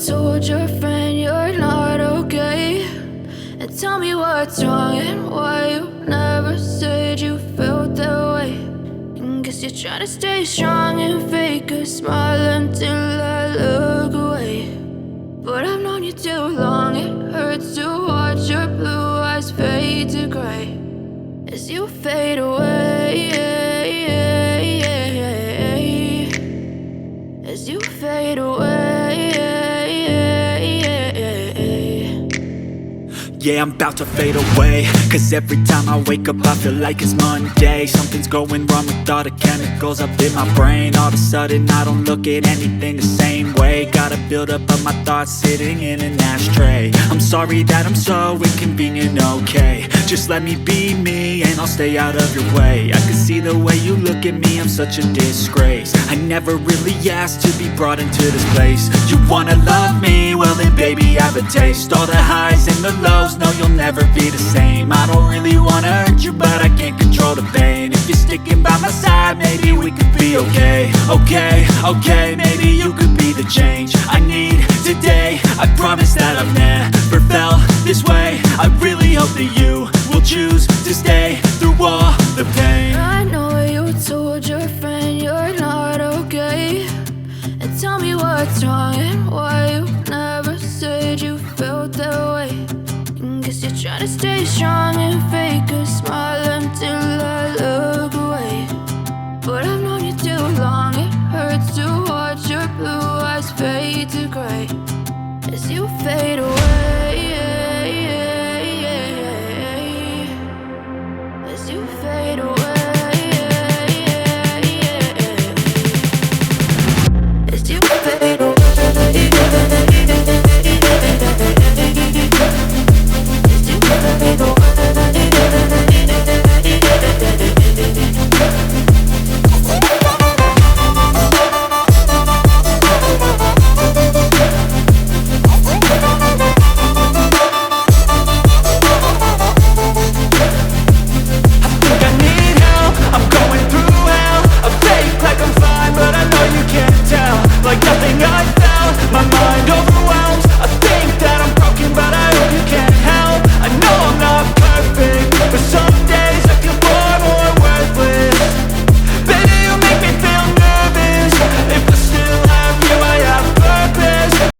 told your friend you're not okay, and tell me what's wrong and why you never said you felt that way. And guess you're trying to stay strong and fake a smile until I look away. But I've known you too long, it hurts to watch your blue eyes fade to gray as you fade away, as you fade away. Yeah, I'm about to fade away, cause every time I wake up I feel like it's Monday. Something's going wrong with all the chemicals up in my brain. All of a sudden I don't look at anything the same way. Gotta build up of my thoughts sitting in an ashtray. I'm sorry that I'm so inconvenient, okay. Just let me be me and I'll stay out of your way. I can see the way you look at me, I'm such a disgrace. I never really asked to be brought into this place. You wanna love me? Well then baby I have a taste. All the highs and the lows, no you'll never be the same. I don't really wanna hurt you but I can't control the pain. If you're sticking by my side maybe we could be okay. Okay, maybe you could be the change I need today. I promise that I've never felt this way. I really hope that you will choose to stay through all the pain. I know you told your friend you're not okay, and tell me what's wrong and why you never said you felt that way. And guess you're trying to stay strong and fake a smile until I look away. But I've known you too long, it hurts to watch your blue eyes fade to gray as you fade away.